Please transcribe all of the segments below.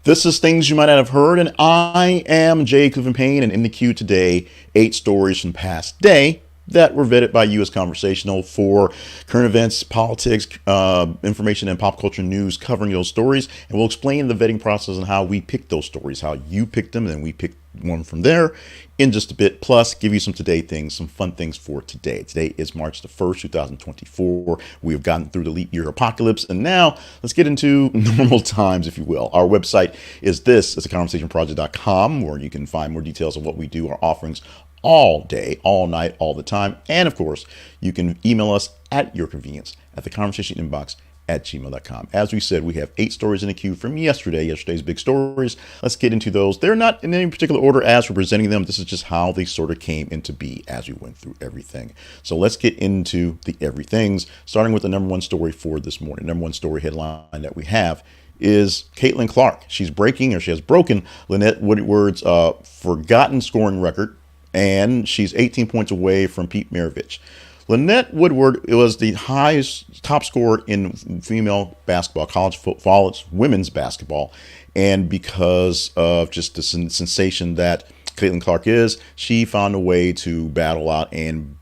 This is Things You Might Not Have Heard, and I am Jay Clifton Payne, and in the queue today, 8 stories from past day that were vetted by you as Conversational for current events, politics, information, and pop culture news covering those stories. And we'll explain the vetting process and how we picked those stories, how you picked them, and then we picked one from there in just a bit. Plus, give you some today things, some fun things for today. Today is March the 1st, 2024. We have gotten through the leap year apocalypse, and now let's get into normal times, if you will. Our website is conversationproject.com, where you can find more details of what we do, our offerings all day, all night, all the time. And of course, you can email us at your convenience at theconversationinbox@gmail.com. As we said, we have 8 stories in the queue from yesterday's big stories. Let's get into those. They're not in any particular order as we're presenting them. This is just how they sort of came into be as we went through everything. So let's get into the everythings, starting with the number one story for this morning. Number one story headline that we have is Caitlin Clark. She has broken Lynette Woodard's forgotten scoring record, and she's 18 points away from Pete Maravich. Lynette Woodard was the highest top scorer in female basketball, college football, women's basketball. And because of just the sensation that Caitlin Clark is, she found a way to battle out and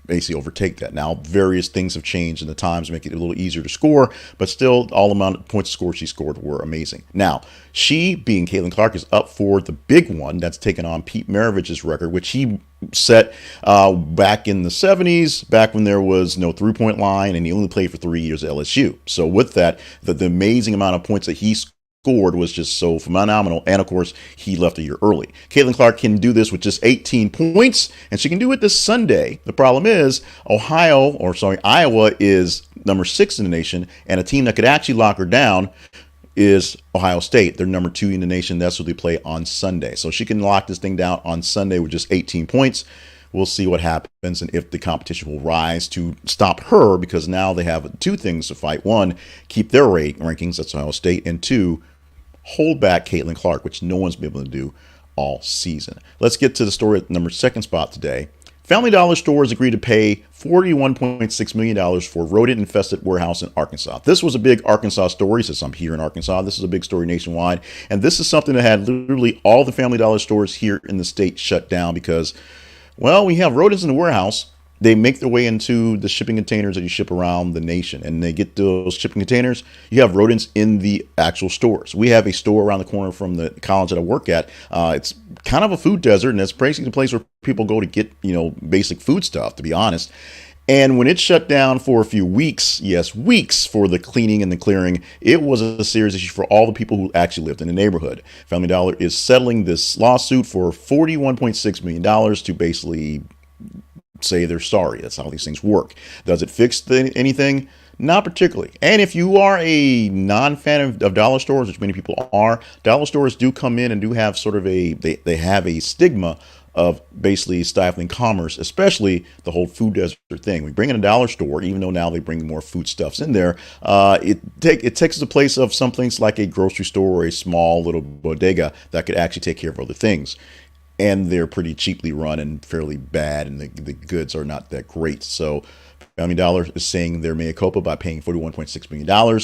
basically overtake that. Now, various things have changed in the times to make it a little easier to score, but still, all amount of points scored she scored were amazing. Now, she, being Caitlin Clark, is up for the big one that's taken on Pete Maravich's record, which he set back in the 70s, back when there was no three-point line, and he only played for 3 years at LSU. So with that, the amazing amount of points that he scored was just so phenomenal, and of course he left a year early. Caitlin Clark can do this with just 18 points, and she can do it this Sunday. The problem is Iowa is number 6 in the nation, and a team that could actually lock her down is Ohio State. They're number 2 in the nation. That's what they play on Sunday. So she can lock this thing down on Sunday with just 18 points. We'll see what happens and if the competition will rise to stop her, because now they have 2 things to fight. 1, keep their rankings, that's Ohio State, and 2, hold back Caitlin Clark, which no one's been able to do all season. Let's get to the story at number 2 spot today. Family Dollar stores agreed to pay $41.6 million for rodent-infested warehouse in Arkansas. This was a big Arkansas story, since I'm here in Arkansas. This is a big story nationwide. And this is something that had literally all the Family Dollar stores here in the state shut down because, well, we have rodents in the warehouse. They make their way into the shipping containers that you ship around the nation, and they get those shipping containers. You have rodents in the actual stores. We have a store around the corner from the college that I work at. It's kind of a food desert, and it's basically the place where people go to get, basic food stuff, to be honest. And when it shut down for a few weeks, yes, weeks for the cleaning and the clearing, it was a serious issue for all the people who actually lived in the neighborhood. Family Dollar is settling this lawsuit for $41.6 million to basically say they're sorry. That's how these things work. Does it fix anything? Not particularly. And if you are a non-fan of dollar stores, which many people are, dollar stores do come in and do have sort of they have a stigma of basically stifling commerce, especially the whole food desert thing. We bring in a dollar store, even though now they bring more foodstuffs in there, it takes the place of some things like a grocery store or a small little bodega that could actually take care of other things. And they're pretty cheaply run and fairly bad, and the goods are not that great. So Family Dollar is saying their mea culpa by paying $41.6 million.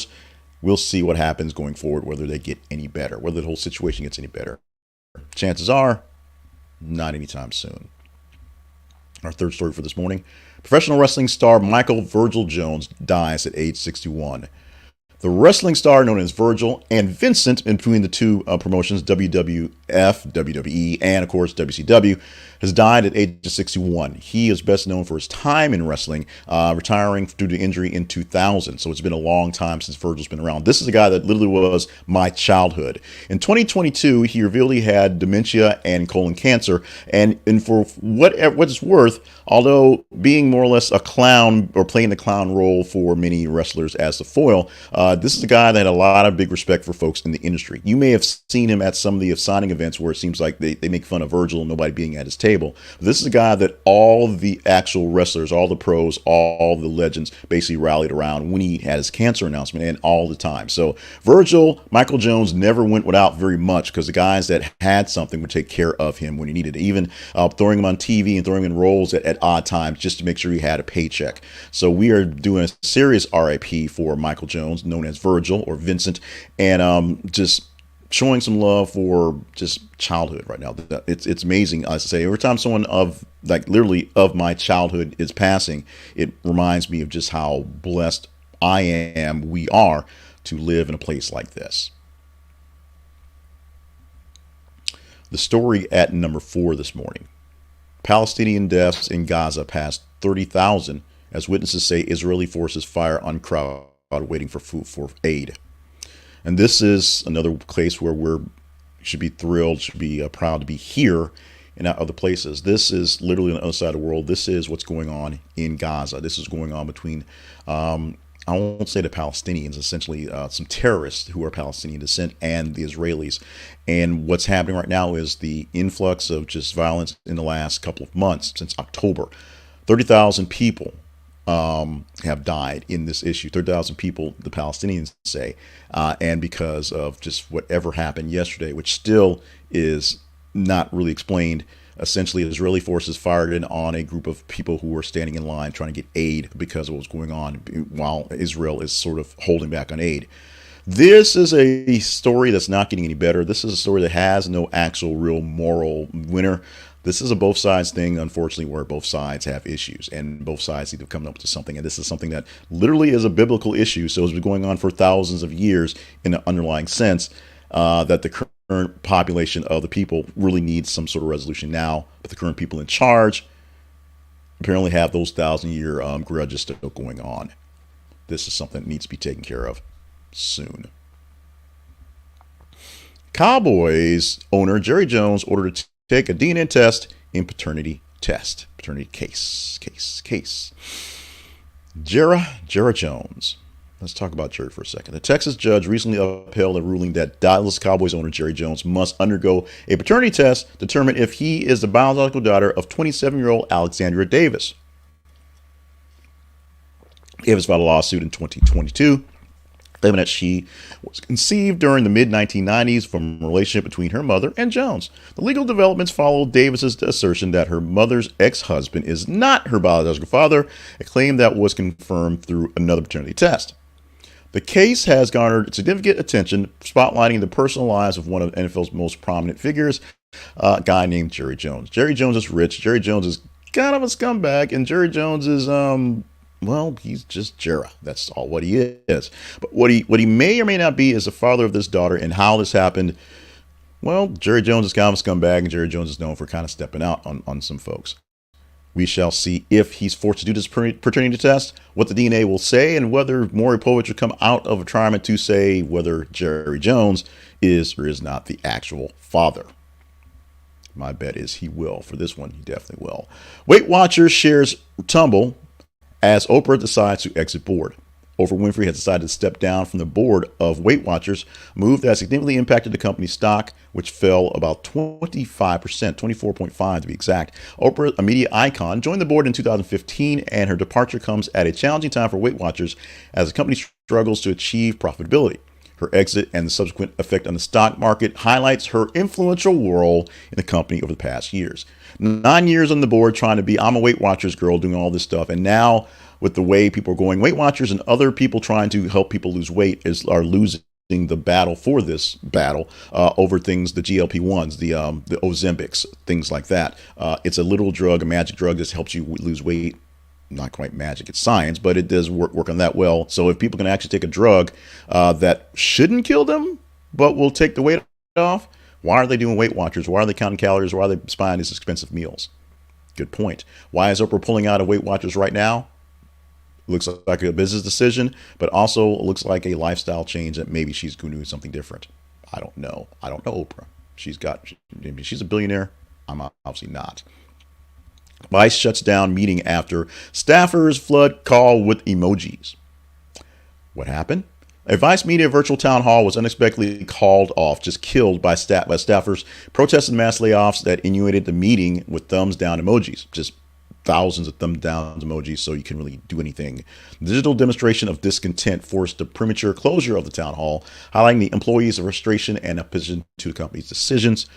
We'll see what happens going forward, whether they get any better, whether the whole situation gets any better. Chances are, not anytime soon. Our third story for this morning. Professional wrestling star Michael Virgil Jones dies at age 61. The wrestling star known as Virgil and Vincent, in between the two promotions, WWF, WWE, and of course WCW, has died at age 61. He is best known for his time in wrestling, retiring due to injury in 2000. So it's been a long time since Virgil's been around. This is a guy that literally was my childhood. In 2022, he revealed he had dementia and colon cancer. And for what it's worth, although being more or less a clown or playing the clown role for many wrestlers as the foil, this is a guy that had a lot of big respect for folks in the industry. You may have seen him at some of the signing events where it seems like they make fun of Virgil and nobody being at his table. This is a guy that all the actual wrestlers, all the pros, all the legends basically rallied around when he had his cancer announcement, and all the time. So Michael Jones never went without very much, because the guys that had something would take care of him when he needed it, even throwing him on TV and throwing him in roles at odd times just to make sure he had a paycheck. So we are doing a serious RIP for Michael Jones, known as Virgil or Vincent, and just showing some love for just childhood right now. It's amazing. I say every time someone of like literally of my childhood is passing, it reminds me of just how blessed I am, we are, to live in a place like this. The story at number 4 this morning. Palestinian deaths in Gaza passed 30,000 as witnesses say Israeli forces fire on crowd waiting for food for aid. And this is another place where we should be thrilled, should be proud to be here and not other places. This is literally on the other side of the world. This is what's going on in Gaza. This is going on between, I won't say the Palestinians, essentially some terrorists who are Palestinian descent and the Israelis. And what's happening right now is the influx of just violence in the last couple of months, since October. 30,000 people have died in this issue. 30,000 people, the Palestinians say, and because of just whatever happened yesterday, which still is not really explained. Essentially, Israeli forces fired in on a group of people who were standing in line trying to get aid because of what was going on, while Israel is sort of holding back on aid. This is a story that's not getting any better. This is a story that has no actual real moral winner. This is a both sides thing, unfortunately, where both sides have issues and both sides need to come up to something. And this is something that literally is a biblical issue. So it's been going on for thousands of years in an underlying sense that the current population of the people really needs some sort of resolution now. But the current people in charge apparently have those 1,000-year grudges still going on. This is something that needs to be taken care of soon. Cowboys owner Jerry Jones ordered to take a DNA test in paternity case. Jerry Jones. Let's talk about Jerry for a second. The Texas judge recently upheld a ruling that Dallas Cowboys owner Jerry Jones must undergo a paternity test to determine if he is the biological daughter of 27-year-old Alexandra Davis. Davis filed a lawsuit in 2022 claiming that she was conceived during the mid-1990s from a relationship between her mother and Jones. The legal developments followed Davis's assertion that her mother's ex-husband is not her biological father, a claim that was confirmed through another paternity test. The case has garnered significant attention, spotlighting the personal lives of one of NFL's most prominent figures, a guy named Jerry Jones. Jerry Jones is rich. Jerry Jones is kind of a scumbag, and Jerry Jones is well, he's just Jerry. That's all what he is. But what he may or may not be is the father of this daughter, and how this happened. Well, Jerry Jones is kind of a scumbag, and Jerry Jones is known for kind of stepping out on some folks. We shall see if he's forced to do this paternity test, what the DNA will say, and whether Maury Povich will come out of retirement to say whether Jerry Jones is or is not the actual father. My bet is he will. For this one, he definitely will. WeightWatchers shares tumble as Oprah decides to exit board. Oprah Winfrey has decided to step down from the board of WeightWatchers, a move that significantly impacted the company's stock, which fell about 25%, 24.5% to be exact. Oprah, a media icon, joined the board in 2015, and her departure comes at a challenging time for WeightWatchers as the company struggles to achieve profitability. Her exit and the subsequent effect on the stock market highlights her influential role in the company over the past years. 9 years on the board trying to be, I'm a Weight Watchers girl, doing all this stuff. And now with the way people are going, Weight Watchers and other people trying to help people lose weight are losing the battle for this battle over things, the GLP-1s, the Ozempics, things like that. It's a literal drug, a magic drug that helps you lose weight. Not quite magic, it's science, but it does work on that well. So if people can actually take a drug that shouldn't kill them, but will take the weight off, why are they doing Weight Watchers? Why are they counting calories? Why are they buying these expensive meals? Good point. Why is Oprah pulling out of Weight Watchers right now? Looks like a business decision, but also looks like a lifestyle change that maybe she's going to do something different. I don't know. I don't know Oprah. She's a billionaire. I'm obviously not. Vice shuts down meeting after staffers flood call with emojis. What happened? A Vice Media virtual town hall was unexpectedly called off, just killed by staffers protesting mass layoffs that inundated the meeting with thumbs down emojis. Just thousands of thumb down emojis, so you can really do anything. The digital demonstration of discontent forced the premature closure of the town hall, highlighting the employees' frustration and opposition to the company's decisions.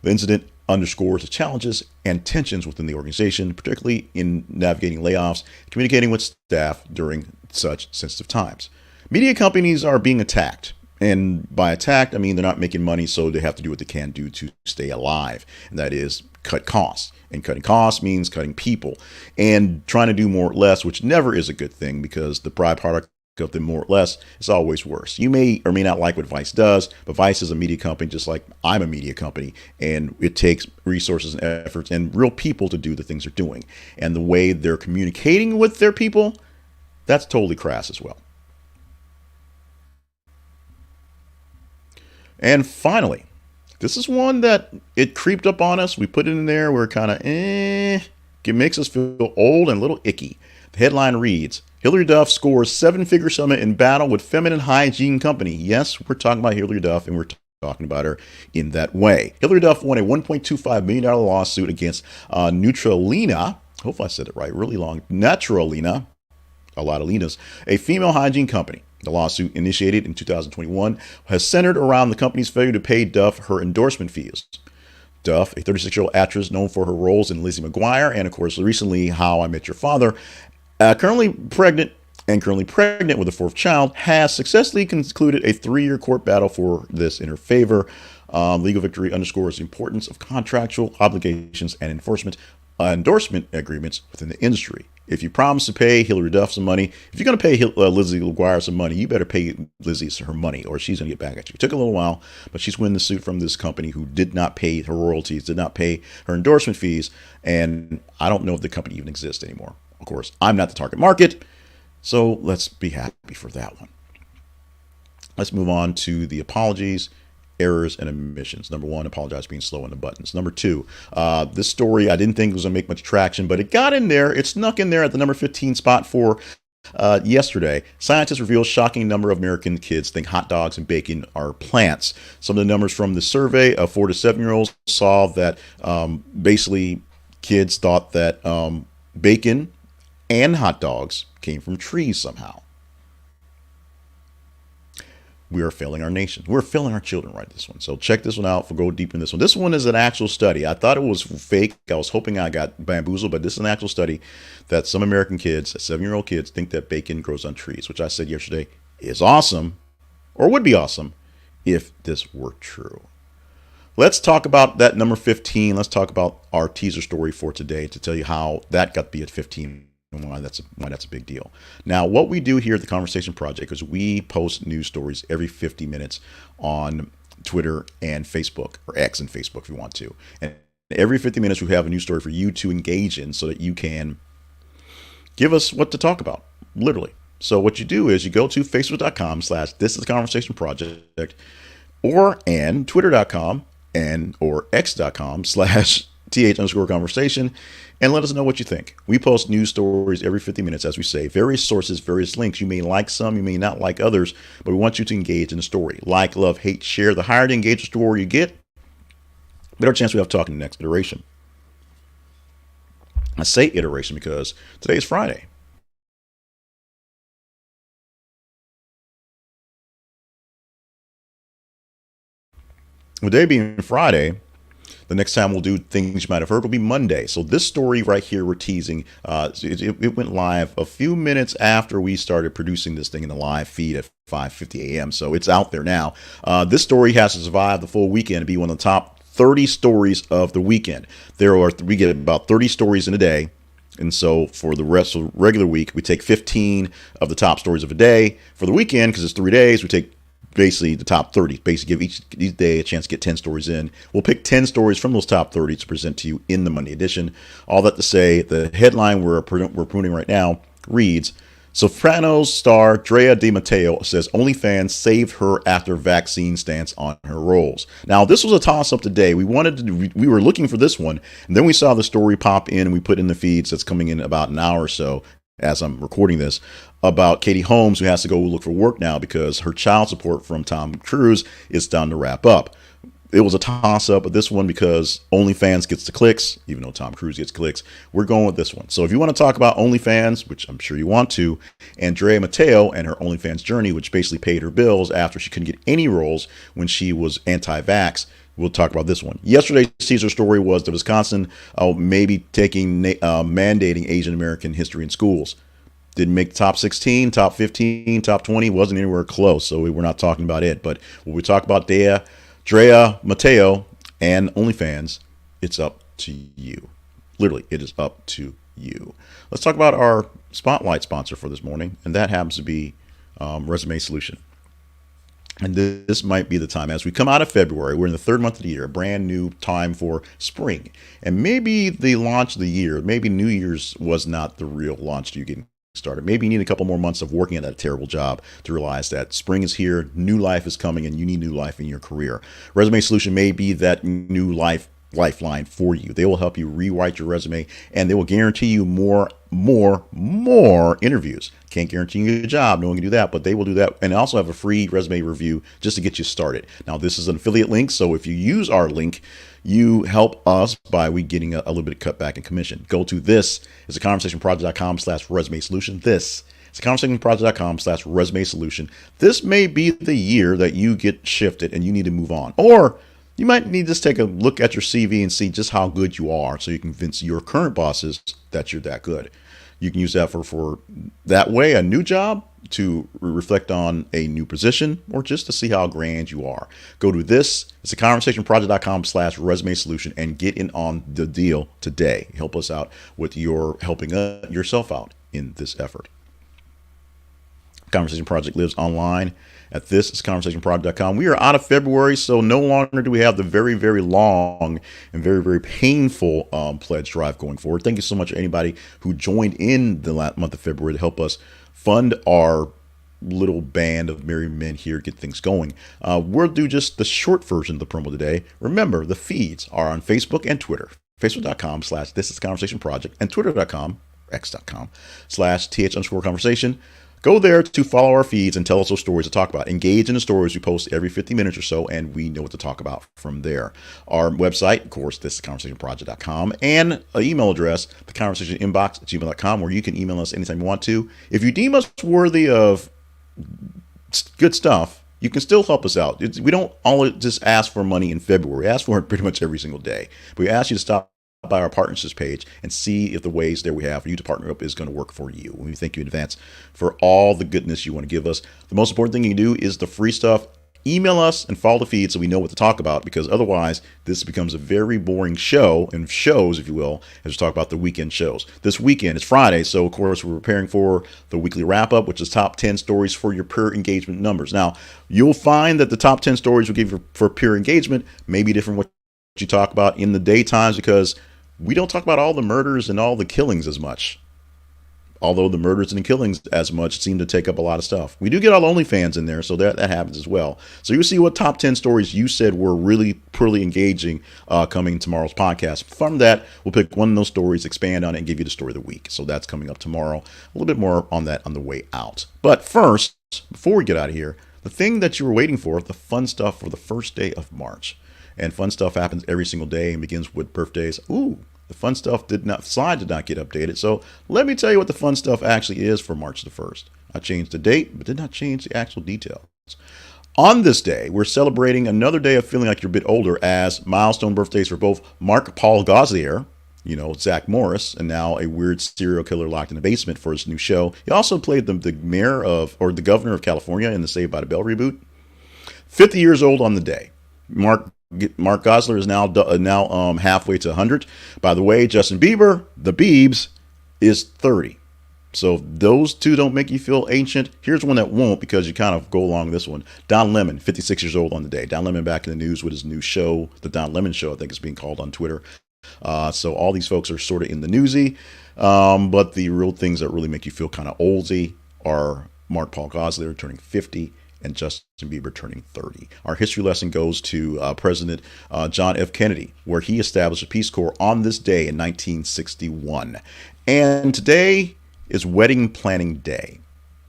The incident underscores the challenges and tensions within the organization, particularly in navigating layoffs, communicating with staff during such sensitive times. Media companies are being attacked And by attacked, I mean they're not making money, so they have to do what they can do to stay alive. And that is cut costs. And cutting costs means cutting people and trying to do more or less, which never is a good thing because the byproduct of the more or less is always worse. You may or may not like what Vice does, but Vice is a media company just like I'm a media company, and it takes resources and efforts and real people to do the things they're doing. And the way they're communicating with their people, that's totally crass as well. And finally, this is one that it creeped up on us. We put it in there. We're kind of, it makes us feel old and a little icky. The headline reads, Hilary Duff scores seven-figure summit in battle with feminine hygiene company. Yes, we're talking about Hilary Duff, and we're talking about her in that way. Hilary Duff won a $1.25 million lawsuit against Neutralina. Hopefully I said it right. Really long. Naturalina. A lot of Linas. A female hygiene company. The lawsuit, initiated in 2021, has centered around the company's failure to pay Duff her endorsement fees. Duff, a 36-year-old actress known for her roles in Lizzie McGuire and, of course, recently How I Met Your Father, currently pregnant with a fourth child, has successfully concluded a 3-year court battle for this in her favor. Legal victory underscores the importance of contractual obligations and endorsement agreements within the industry. If you promise to pay Hilary Duff some money, if you're going to pay Lizzie McGuire some money, you better pay Lizzie her money or she's going to get back at you. It took a little while, but she's winning the suit from this company who did not pay her royalties, did not pay her endorsement fees, and I don't know if the company even exists anymore. Of course, I'm not the target market, so let's be happy for that one. Let's move on to the apologies, errors, and omissions. Number one, apologize for being slow on the buttons. Number two, this story I didn't think was going to make much traction, but it got in there. It snuck in there at the number 15 spot for yesterday. Scientists reveal shocking number of American kids think hot dogs and bacon are plants. Some of the numbers from the survey of 4 to 7-year-olds saw that basically kids thought that bacon and hot dogs came from trees somehow. We are failing our nation. We're failing our children right this one. So check this one out. We'll go deep in this one. This one is an actual study. I thought it was fake. I was hoping I got bamboozled, but this is an actual study that some American kids, 7-year-old kids, think that bacon grows on trees, which I said yesterday is awesome, or would be awesome if this were true. Let's talk about that number 15. Let's talk about our teaser story for today to tell you how that got to be at 15. Why that's a big deal. Now, what we do here at the Conversation Project is we post news stories every 50 minutes on Twitter and Facebook, or X and Facebook if you want to. And every 50 minutes we have a news story for you to engage in so that you can give us what to talk about, literally. So what you do is you go to facebook.com/thisistheconversationproject and twitter.com or x.com/th_conversation and let us know what you think. We post news stories every 50 minutes, as we say, various sources, various links. You may like some, you may not like others, but we want you to engage in the story. Like, love, hate, share. The higher the engagement story you get, better chance we have to talk in the next iteration. I say iteration because today is Friday. With day being Friday, the next time we'll do things you might have heard will be Monday. So this story right here we're teasing, it went live a few minutes after we started producing this thing in the live feed at 5:50 a.m. So it's out there now. This story has to survive the full weekend and be one of the top 30 stories of the weekend. We get about 30 stories in a day. And so for the rest of the regular week, we take 15 of the top stories of a day. For the weekend, because it's 3 days, we take basically the top 30, basically give each day a chance to get 10 stories in. We'll pick 10 stories from those top 30 to present to you in the Monday edition. All that to say, the headline we're printing right now reads, Sopranos star Drea De Matteo says OnlyFans saved her after vaccine stance on her roles. Now, this was a toss-up today. We were looking for this one, and then we saw the story pop in, and we put in the feeds that's coming in about an hour or so as I'm recording this, about Katie Holmes, who has to go look for work now because her child support from Tom Cruise is done to wrap up. It was a toss-up with this one because OnlyFans gets the clicks, even though Tom Cruise gets clicks. We're going with this one. So if you want to talk about OnlyFans, which I'm sure you want to, and Drea Matteo and her OnlyFans journey, which basically paid her bills after she couldn't get any roles when she was anti-vax, we'll talk about this one. Yesterday's teaser story was that Wisconsin maybe mandating Asian American history in schools. Didn't make the top 16, top 15, top 20, wasn't anywhere close. So we're not talking about it. But when we talk about Drea, Mateo, and OnlyFans, it's up to you. Literally, it is up to you. Let's talk about our spotlight sponsor for this morning, and that happens to be Resume Solution. And this might be the time. As we come out of February, we're in the third month of the year, a brand new time for spring. And maybe the launch of the year, maybe New Year's was not the real launch to you getting started. Maybe you need a couple more months of working at that terrible job to realize that spring is here, new life is coming, and you need new life in your career. Resume Solution may be that new lifeline for you. They will help you rewrite your resume, and they will guarantee you more interviews. Can't guarantee you a job, no one can do that, but they will do that, and also have a free resume review just to get you started. Now, this is an affiliate link, so if you use our link, you help us by we getting a little bit of cutback in commission. Go to this is theconversationproject.com/resume solution. This is theconversationproject.com/resume solution. This may be the year that you get shifted and you need to move on, or you might need to just take a look at your CV and see just how good you are so you can convince your current bosses that you're that good. You can use that for that way, a new job, to reflect on a new position, or just to see how grand you are. Go to this, it's theconversationproject.com/resume solution, and get in on the deal today. Help us out with your helping yourself out in this effort. Conversation Project lives online at this is conversationproject.com. We are out of February, so no longer do we have the very, very long and very, very painful pledge drive going forward. Thank you so much to anybody who joined in the month of February to help us fund our little band of merry men here, get things going. We'll do just the short version of the promo today. Remember, the feeds are on Facebook and Twitter. Facebook.com/thisisconversationproject and Twitter.com, x.com/th_conversation. Go there to follow our feeds and tell us those stories to talk about. Engage in the stories we post every 50 minutes or so, and we know what to talk about from there. Our website, of course, this is conversationproject.com, and an email address, theconversationinbox@gmail.com, where you can email us anytime you want to. If you deem us worthy of good stuff, you can still help us out. We don't only just ask for money in February. We ask for it pretty much every single day. But we ask you to stop by our partnerships page and see if the ways there we have for you to partner up is going to work for you. We thank you in advance for all the goodness you want to give us. The most important thing you can do is the free stuff. Email us and follow the feed so we know what to talk about, because otherwise this becomes a very boring show, and shows, if you will, as we talk about the weekend shows. This weekend is Friday, so of course we're preparing for the weekly wrap up, which is top 10 stories for your peer engagement numbers. Now, you'll find that the top 10 stories we'll give you for peer engagement may be different from what you talk about in the daytimes, because we don't talk about all the murders and all the killings as much. Although the murders and the killings as much seem to take up a lot of stuff. We do get all OnlyFans in there, so that happens as well. So you'll see what top 10 stories you said were really pretty engaging coming tomorrow's podcast. From that, we'll pick one of those stories, expand on it, and give you the story of the week. So that's coming up tomorrow. A little bit more on that on the way out. But first, before we get out of here, the thing that you were waiting for, the fun stuff for the first day of March. And fun stuff happens every single day and begins with birthdays. Ooh, the fun stuff slide did not get updated. So let me tell you what the fun stuff actually is for March the 1st. I changed the date, but did not change the actual details. On this day, we're celebrating another day of feeling like you're a bit older, as milestone birthdays for both Mark Paul Gosselaar, Zach Morris, and now a weird serial killer locked in the basement for his new show. He also played the the governor of California in the Saved by the Bell reboot. 50 years old on the day. Mark Gosselaar is now halfway to 100. By the way, Justin Bieber, the Biebs, is 30. So if those two don't make you feel ancient, here's one that won't, because you kind of go along this one. Don Lemon, 56 years old on the day. Don Lemon back in the news with his new show, The Don Lemon Show, I think it's being called on Twitter. So all these folks are sort of in the newsy. But the real things that really make you feel kind of oldsy are Mark Paul Gosselaar turning 50 and Justin Bieber turning 30. Our history lesson goes to President John F. Kennedy, where he established a Peace Corps on this day in 1961. And today is Wedding Planning Day.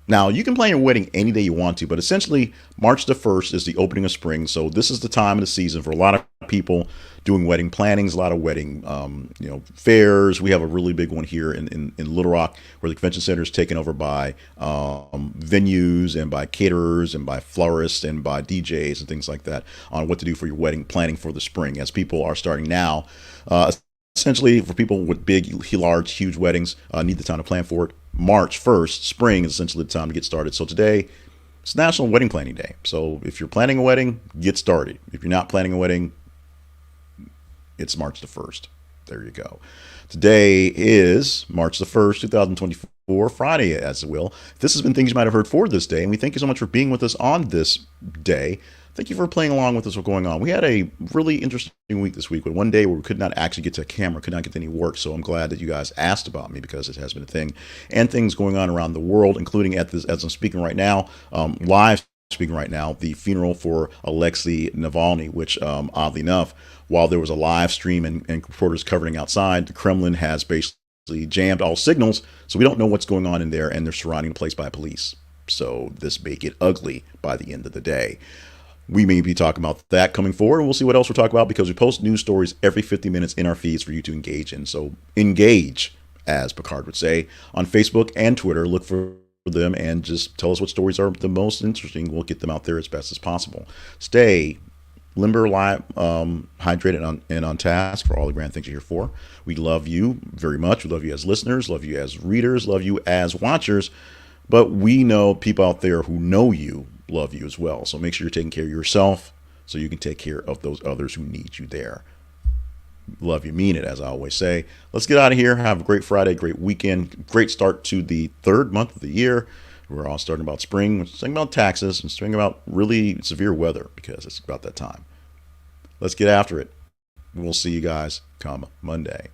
Now, you can plan your wedding any day you want to, but essentially March the 1st is the opening of spring. So this is the time of the season for a lot of people doing wedding plannings, a lot of wedding fairs. We have a really big one here in Little Rock, where the convention center is taken over by venues and by caterers and by florists and by DJs and things like that on what to do for your wedding planning for the spring, as people are starting now. Essentially, for people with big, large, huge weddings, need the time to plan for it. March 1st, spring is essentially the time to get started. So today, it's National Wedding Planning Day. So if you're planning a wedding, get started. If you're not planning a wedding, it's March the 1st. There you go. Today is March the 1st, 2024, Friday, as it will. This has been things you might have heard for this day, and we thank you so much for being with us on this day. Thank you for playing along with us, what's going on. We had a really interesting week this week, with one day where we could not actually get to a camera, could not get to any work. So I'm glad that you guys asked about me, because it has been a thing, and things going on around the world, including at this, as I'm speaking right now, live speaking right now, the funeral for Alexei Navalny, which oddly enough, while there was a live stream and reporters covering outside, the Kremlin has basically jammed all signals, so we don't know what's going on in there, and they're surrounding the place by police. So this may get ugly by the end of the day. We may be talking about that coming forward, and we'll see what else we're talking about, because we post news stories every 50 minutes in our feeds for you to engage in. So engage, as Picard would say, on Facebook and Twitter. Look for them and just tell us what stories are the most interesting. We'll get them out there as best as possible. Stay limber, hydrated, and on task for all the grand things you're here for. We love you very much. We love you as listeners, love you as readers, love you as watchers. But we know people out there who know you love you as well. So make sure you're taking care of yourself so you can take care of those others who need you there. Love you, mean it, as I always say. Let's get out of here. Have a great Friday, great weekend, great start to the third month of the year. We're all starting about spring, we're talking about taxes, and starting about really severe weather, because it's about that time. Let's get after it. We'll see you guys come Monday.